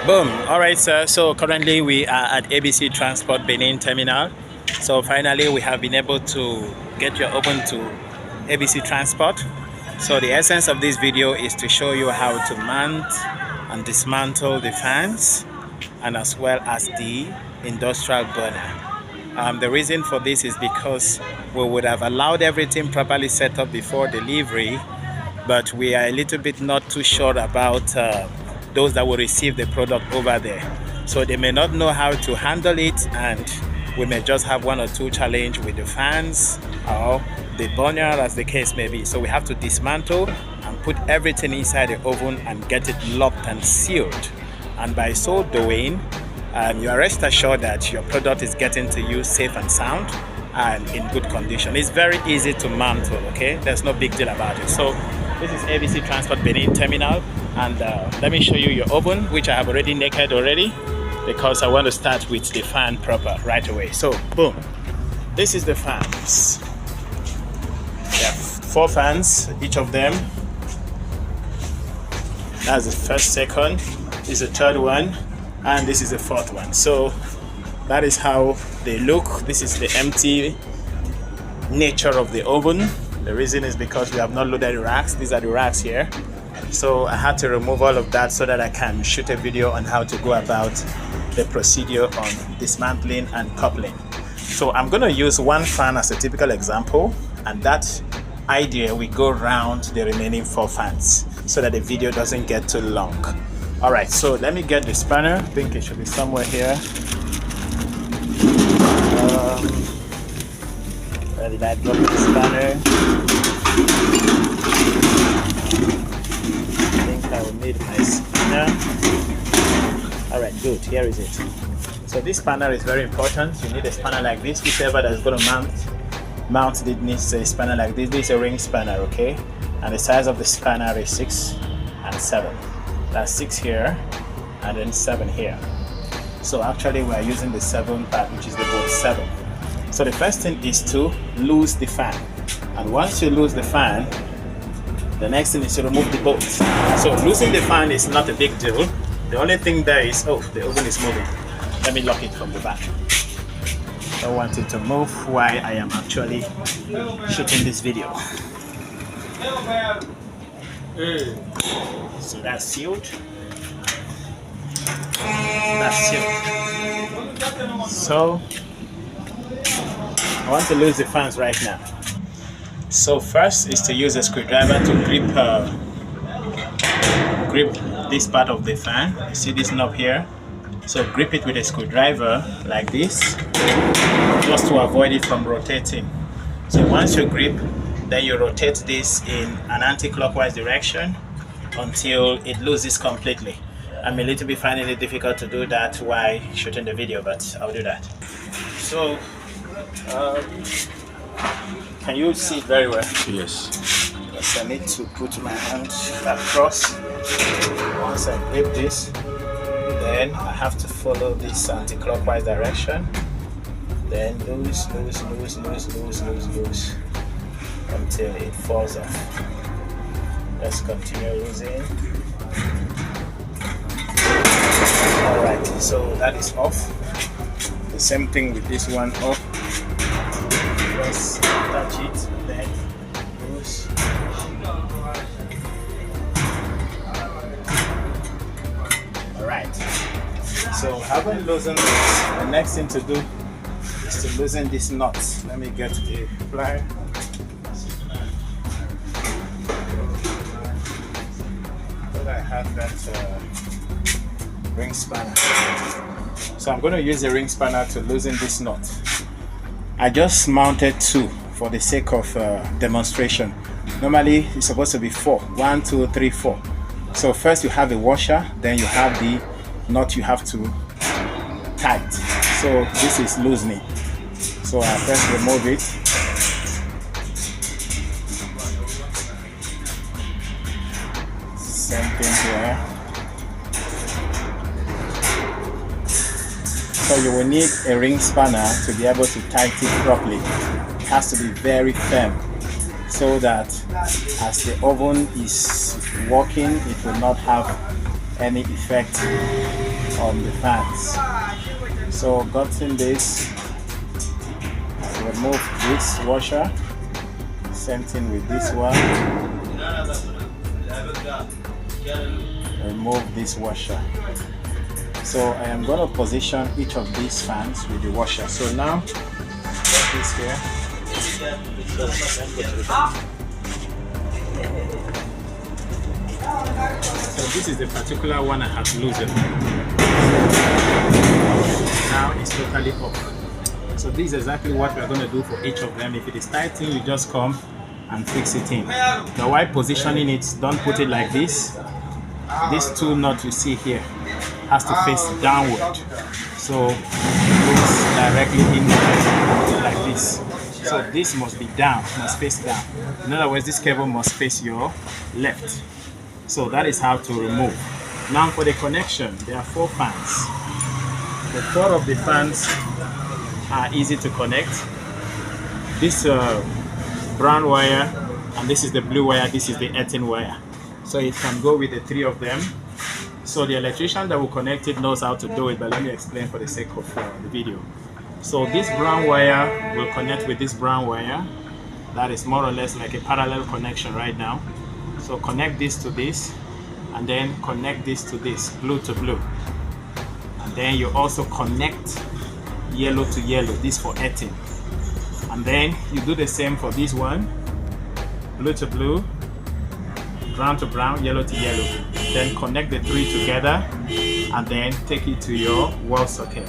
Boom. All right, sir. So currently we are at ABC Transport Benin Terminal. So finally we have been able to get your oven to ABC Transport. So the essence of this video is to show you how to mount and dismantle the fans and as well as the industrial burner. The reason for this is because we would have allowed everything properly set up before delivery, but we are a little bit not too sure about those that will receive the product over there. So they may not know how to handle it, and we may just have one or two challenge with the fans or the burner, as the case may be. So we have to dismantle and put everything inside the oven and get it locked and sealed. And by so doing, you are rest assured that your product is getting to you safe and sound and in good condition. It's very easy to mount, okay? There's no big deal about it. So this is ABC Transport Benin Terminal, and let me show you your oven, which I have already naked already, because I want to start with the fan proper right away. So boom, this is the fans. There are 4 fans, each of them. That's the first, second, this is the third one, and this is the fourth one. So that is how they look. This is the empty nature of the oven. The reason is because we have not loaded the racks. These are the racks here. So I had to remove all of that so that I can shoot a video on how to go about the procedure on dismantling and coupling. So I'm going to use one fan as a typical example, and that idea we go around the remaining 4 fans so that the video doesn't get too long. All right, so let me get the spanner. I think it should be somewhere here. Where did I drop the spanner? I think I will need my spanner. All right, good, here is it. So this spanner is very important. You need a spanner like this. Whichever that's going to mount it needs a spanner like this. This is a ring spanner, okay? And the size of the spanner is 6 and 7. That's 6 here and then 7 here. So actually we are using the 7 part, which is the bolt 7. So the first thing is to lose the fan. And once you lose the fan, the next thing is to remove the bolt. So losing the fan is not a big deal. The only thing there is, oh, the oven is moving. Let me lock it from the back. I don't want it to move while I am actually shooting this video. So that's sealed. That's sealed. So I want to lose the fans right now. So first is to use a screwdriver to grip this part of the fan. You see this knob here? So grip it with a screwdriver like this, just to avoid it from rotating. So once you grip, then you rotate this in an anti-clockwise direction until it loses completely. I'm a little bit finding it difficult to do that while shooting the video, but I'll do that. So can you see it very well? Yes. Yes, I need to put my hand across. Once I grip this, then I have to follow this anti-clockwise direction. Then loose until it falls off. Let's continue losing. Alright, so that is off. The same thing with this one off. Just touch it, then loose. Alright, so having loosened this, the next thing to do is to loosen this nut. Let me get the plier. I have that ring spanner. So I'm going to use the ring spanner to loosen this nut. I just mounted 2 for the sake of demonstration. Normally it's supposed to be 4. 1, 2, 3, 4. So first you have a washer, then you have the nut you have to tight. So this is loosening. So I first remove it. Same thing here. So you will need a ring spanner to be able to tighten it properly. It has to be very firm so that as the oven is working, it will not have any effect on the fans. So gotten this, remove this washer, same thing with this one, remove this washer. So I am going to position each of these fans with the washer. So now put this here. So this is the particular one I have loosened. Now it's totally up. So this is exactly what we are going to do for each of them. If it is tightened, you just come and fix it in. Now while positioning it, don't put it like this. These two nuts you see here has to face downward. So it goes directly in like this. So this must be down, must face down. In other words, this cable must face your left. So that is how to remove. Now for the connection, there are 4 fans. The 4 of the fans are easy to connect. This brown wire, and this is the blue wire, this is the earthen wire. So it can go with the 3 of them. So the electrician that will connect it knows how to do it, but let me explain for the sake of the video. So this brown wire will connect with this brown wire. That is more or less like a parallel connection right now. So connect this to this, and then connect this to this, blue to blue. And then you also connect yellow to yellow, this for earthing. And then you do the same for this one, blue to blue, brown to brown, yellow to yellow. Then connect the 3 together and then take it to your wall socket.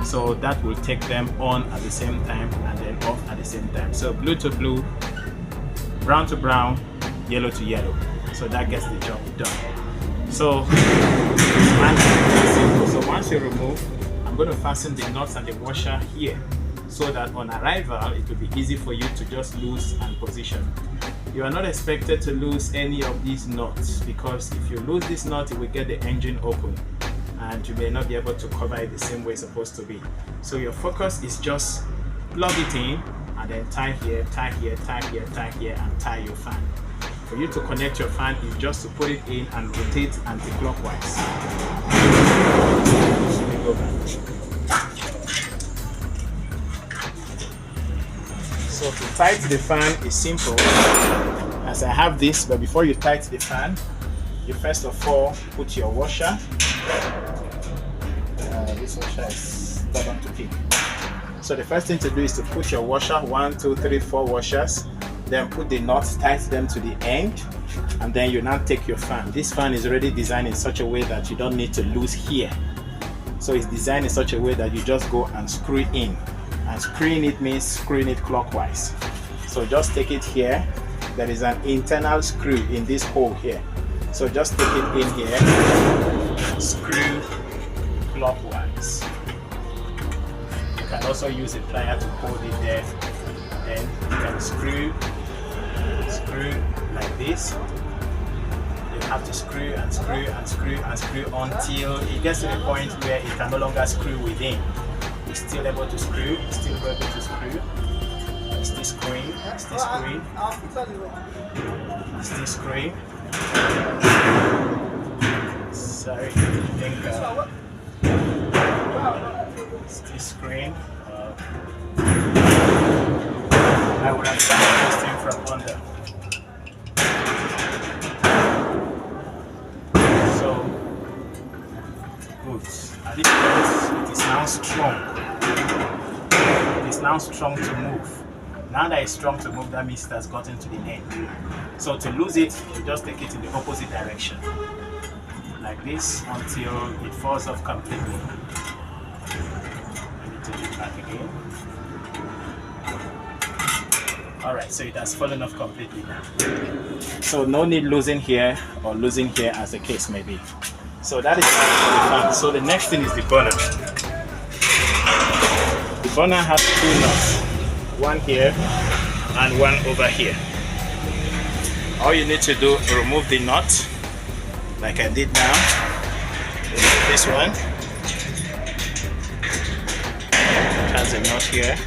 So that will take them on at the same time and then off at the same time. So blue to blue, brown to brown, yellow to yellow. So that gets the job done. So once you remove, I'm going to fasten the nuts and the washer here, so that on arrival it will be easy for you to just loose and position. You are not expected to lose any of these nuts, because if you lose this nut, it will get the engine open and you may not be able to cover it the same way it's supposed to be. So your focus is just plug it in and then tie here, tie here, tie here, tie here, and tie your fan. For you to connect your fan is just to put it in and rotate anti-clockwise. Let me go back. So to tighten the fan is simple, as I have this, but before you tighten the fan, you first of all put your washer. This washer is stubborn to pick. So the first thing to do is to put your washer, 1, 2, 3, 4 washers, then put the nuts, tighten them to the end, and then you now take your fan. This fan is already designed in such a way that you don't need to lose here. So it's designed in such a way that you just go and screw in. And screwing it means screwing it clockwise. So just take it here. There is an internal screw in this hole here. So just take it in here, screw clockwise. You can also use a plier to hold it there. Then you can screw like this. You have to screw and screw and screw and screw until it gets to the point where it can no longer screw within. You're still able to screw, still able to screw, still screwing, still screwing, still screwing. Sorry, I think still screwing. I would have started this thing from under. So, good. At this point, it is now strong. It is now strong to move. Now that it's strong to move, that means it has gotten to the end. So to lose it, you just take it in the opposite direction, like this, until it falls off completely. Let me take it back again. Alright, so it has fallen off completely now. So no need losing here or losing here, as the case may be. So that is the fan. So the next thing is the burner. The burner has 2 nuts, one here and one over here. All you need to do is remove the nut, like I did now. Remove this one. It has a nut here.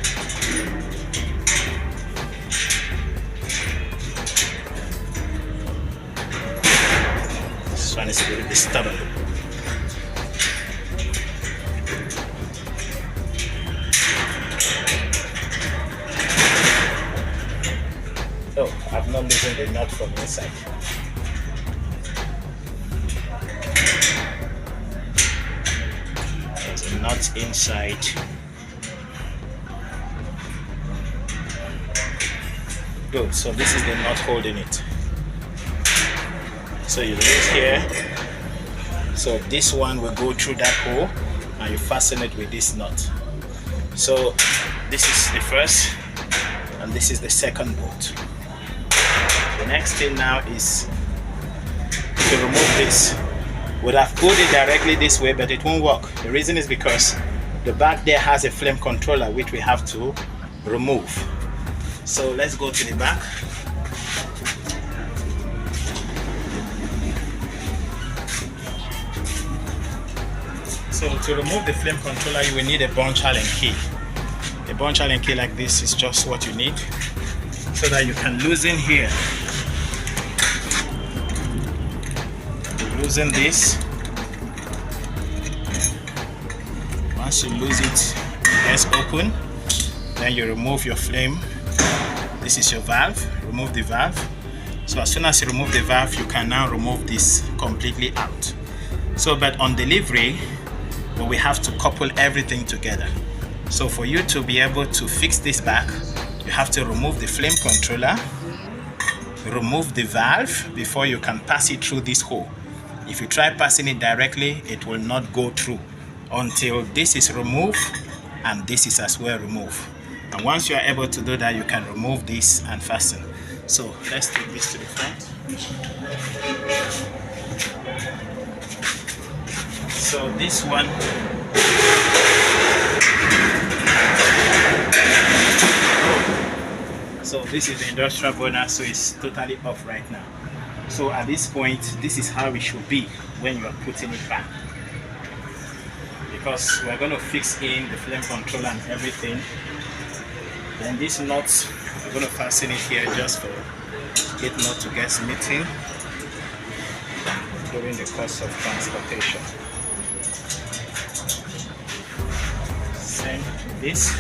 This one is a little bit stubborn. not losing the nut from inside. There's a nut inside. Good, so this is the nut holding it. So you look here, so this one will go through that hole and you fasten it with this nut. So this is the first and this is the second bolt. The next thing now is to remove this. Would have pulled it directly this way, but it won't work. The reason is because the back there has a flame controller which we have to remove. So let's go to the back. So to remove the flame controller, you will need a bunch Allen key. A bunch Allen key like this is just what you need, so that you can loosen here. You loosen this. Once you lose it, let's open. Then you remove your flame. This is your valve. Remove the valve. So as soon as you remove the valve, you can now remove this completely out. So, but on delivery, but we have to couple everything together. So for you to be able to fix this back, you have to remove the flame controller, remove the valve before you can pass it through this hole. If you try passing it directly, it will not go through until this is removed and this is as well removed. And once you are able to do that, you can remove this and fasten. So let's take this to the front. So this one, so this is the industrial burner, so it's totally off right now. So at this point, this is how it should be when you are putting it back, because we're going to fix in the flame controller and everything. Then these nuts, we're going to fasten it here just for it not to get meeting during the course of transportation. Same with this,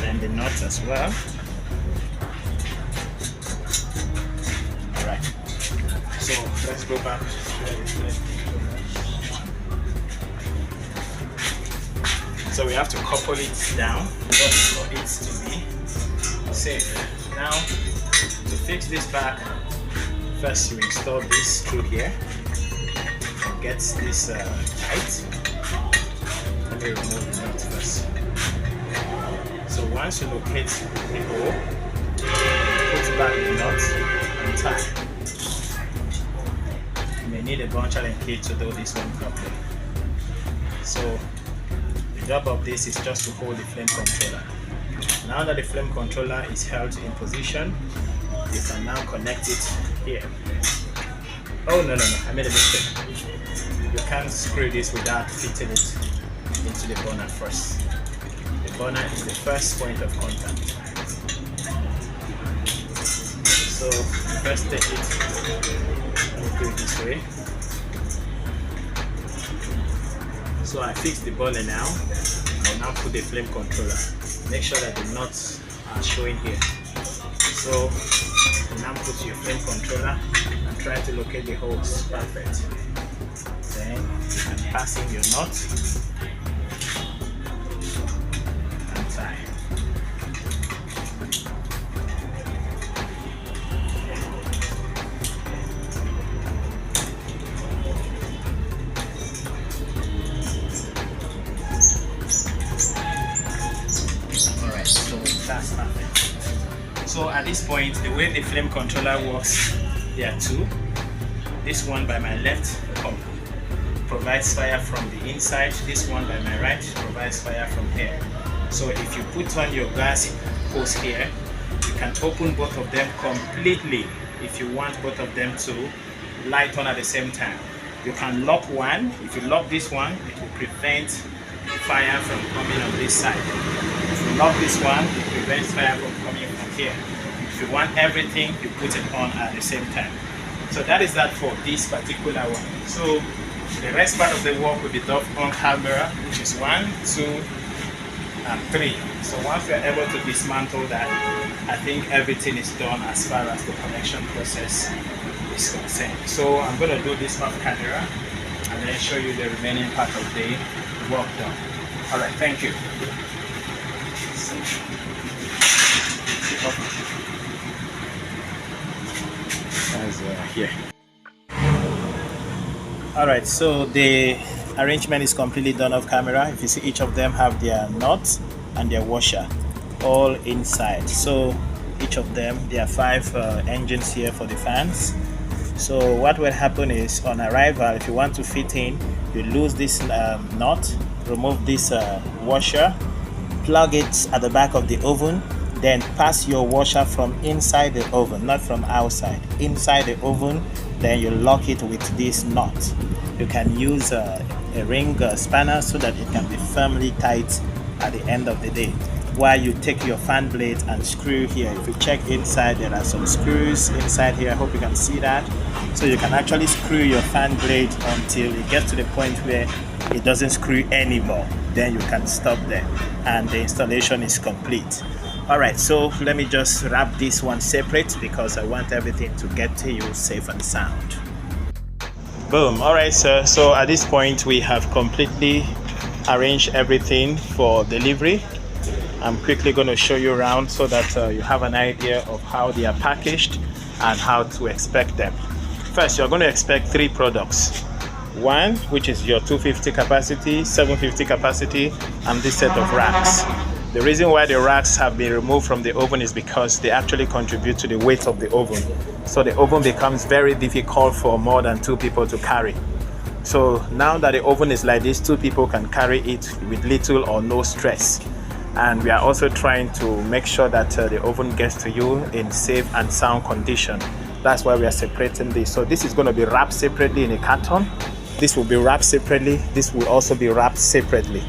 then the nuts as well. Alright, so let's go back to the flame. So we have to couple it down just for it to be safe. Now, to fix this back, first you install this through here. Get this tight. Let me remove the nut first. So once you locate the hole, put back the nut and tie. You may need a bunch Allen key to do this one properly. So the job of this is just to hold the flame controller. Now that the flame controller is held in position, you can now connect it here. Oh no, I made a mistake. You can't screw this without fitting it into the burner first. The burner is the first point of contact. So first take it, let me do it this way. So I fixed the burner now. I'll now put the flame controller. Make sure that the nuts are showing here. So you now put your flame controller and try to locate the holes. Perfect. Then you can pass in your nut and tie. Alright, so that's perfect. So at this point, the way the flame controller works, there are two. This one by my left provides fire from the inside. This one by my right provides fire from here. So if you put on your gas hose here, you can open both of them completely if you want both of them to light on at the same time. You can lock one. If you lock this one, it will prevent fire from coming on this side. If you lock this one, it prevents fire from coming from here. If you want everything, you put it on at the same time. So that is that for this particular one. So the rest part of the work will be done on camera, which is 1, 2, and 3. So once we are able to dismantle that, I think everything is done as far as the connection process is concerned. So I'm going to do this off camera and then show you the remaining part of the work done. All right, thank you. Here. All right, so the arrangement is completely done off camera. If you see, each of them have their nuts and their washer all inside. So each of them, there are 5 engines here for the fans. So what will happen is, on arrival, if you want to fit in, you lose this nut, remove this washer, plug it at the back of the oven, then pass your washer from inside the oven, not from outside, inside the oven. Then you lock it with this nut. You can use a ring spanner so that it can be firmly tight at the end of the day. While you take your fan blade and screw here, if you check inside, there are some screws inside here. I hope you can see that. So you can actually screw your fan blade until it gets to the point where it doesn't screw anymore. Then you can stop there and the installation is complete. All right, so let me just wrap this one separate because I want everything to get to you safe and sound. Boom. All right, sir. So at this point, we have completely arranged everything for delivery. I'm quickly going to show you around so that you have an idea of how they are packaged and how to expect them. First, you're going to expect 3 products. One, which is your 250 capacity, 750 capacity, and this set of racks. The reason why the racks have been removed from the oven is because they actually contribute to the weight of the oven. So the oven becomes very difficult for more than 2 people to carry. So now that the oven is like this, 2 people can carry it with little or no stress. And we are also trying to make sure that the oven gets to you in safe and sound condition. That's why we are separating this. So this is going to be wrapped separately in a carton. This will be wrapped separately. This will also be wrapped separately.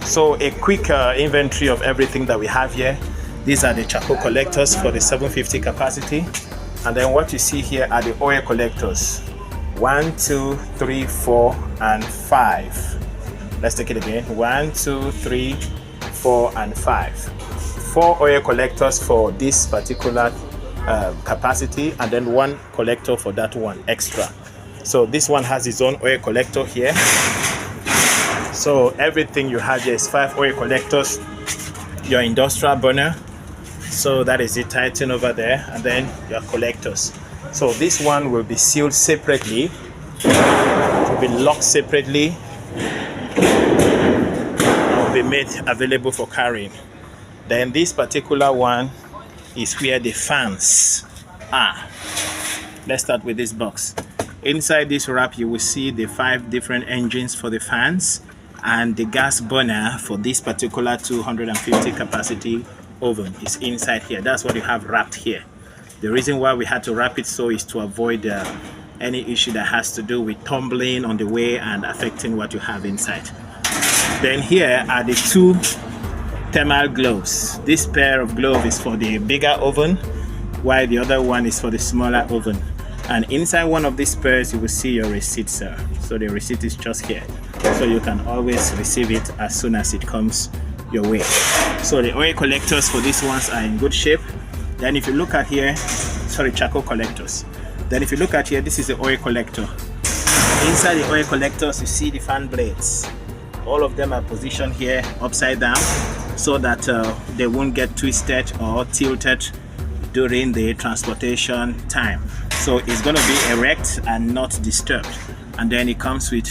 So a quick inventory of everything that we have here. These are the charcoal collectors for the 750 capacity. And then what you see here are the oil collectors. 1, 2, 3, 4, and 5. Let's take it again. 1, 2, 3, 4, and 5. 4 oil collectors for this particular capacity, and then 1 collector for that one extra. So this one has its own oil collector here. So everything you have here is 5 oil collectors. Your industrial burner, so that is it, tighten over there, and then your collectors. So this one will be sealed separately, it will be locked separately, will be made available for carrying. Then this particular one is where the fans are. Let's start with this box. Inside this wrap, you will see the 5 different engines for the fans and the gas burner for this particular 250 capacity oven is inside here. That's what you have wrapped here. The reason why we had to wrap it so is to avoid any issue that has to do with tumbling on the way and affecting what you have inside. Then here are the 2 thermal gloves. This pair of gloves is for the bigger oven, while the other one is for the smaller oven. And inside one of these pairs, you will see your receipt, sir. So the receipt is just here. So you can always receive it as soon as it comes your way. So the oil collectors for these ones are in good shape. Then if you look at here, sorry, charcoal collectors. Then if you look at here, this is the oil collector. Inside the oil collectors, you see the fan blades. All of them are positioned here upside down so that they won't get twisted or tilted during the transportation time. So it's going to be erect and not disturbed. And then it comes with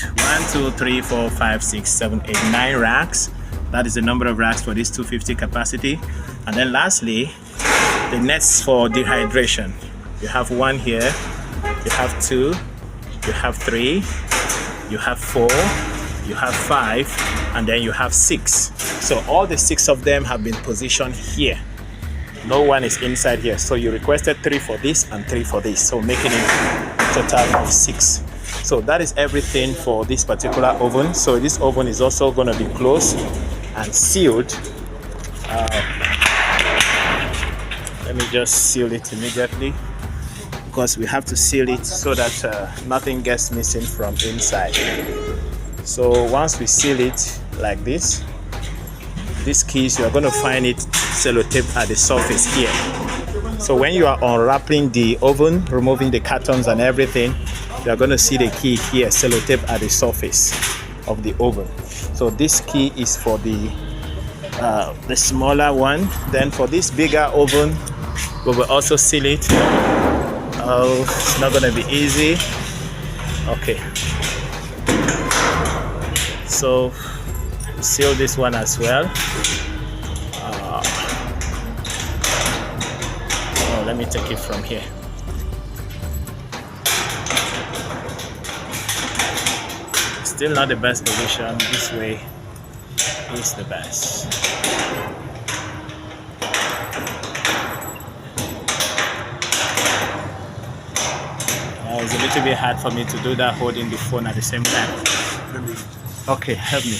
1, 2, 3, 4, 5, 6, 7, 8, 9 racks. That is the number of racks for this 250 capacity. And then lastly, the nets for dehydration. You have 1 here, you have 2, you have 3, you have 4, you have 5, and then you have 6. So all the 6 of them have been positioned here. No one is inside here. So you requested 3 for this and 3 for this, so making it a total of 6. So that is everything for this particular oven. So this oven is also going to be closed and sealed. Let me just seal it immediately, because we have to seal it so that nothing gets missing from inside. So once we seal it like this, these keys, you are going to find it sellotape at the surface here. So when you are unwrapping the oven, removing the cartons and everything, you are going to see the key here, sellotape at the surface of the oven. So this key is for the smaller one. Then for this bigger oven, we will also seal it. Oh, it's not going to be easy. Okay. So seal this one as well. Let me take it from here. Still not the best position. This way is the best. It's a little bit hard for me to do that holding the phone at the same time. Okay, help me.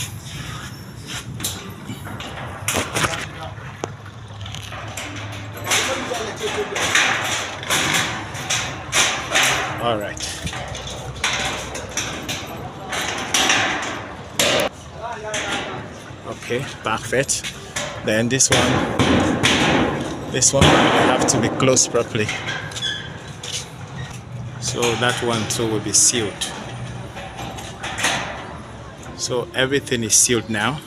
All right. Okay, perfect. Then this one will have to be closed properly. So that one too will be sealed. So everything is sealed now.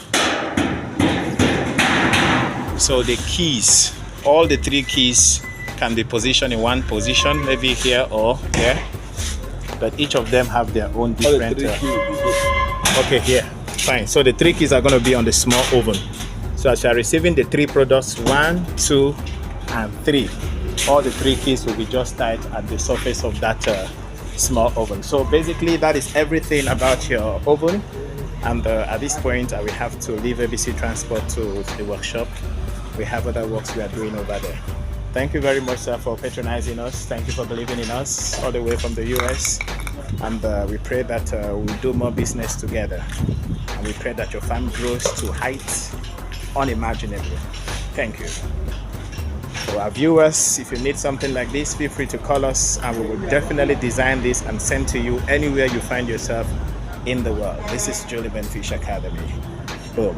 So the keys, all the 3 keys can be positioned in one position, maybe here or here, but each of them have their own different okay, here, fine. So the 3 keys are going to be on the small oven. So as you are receiving the 3 products, 1, 2 and 3, all the 3 keys will be just tied at the surface of that small oven. So basically that is everything about your oven. And at this point I will have to leave ABC Transport to the workshop. We have other works we are doing over there. Thank you very much, sir, for patronizing us. Thank you for believing in us all the way from the US. And we pray that we'll do more business together. And we pray that your farm grows to heights unimaginable. Thank you. For our viewers, if you need something like this, feel free to call us and we will definitely design this and send to you anywhere you find yourself in the world. This is Jbf-Oven Fish Academy. Boom.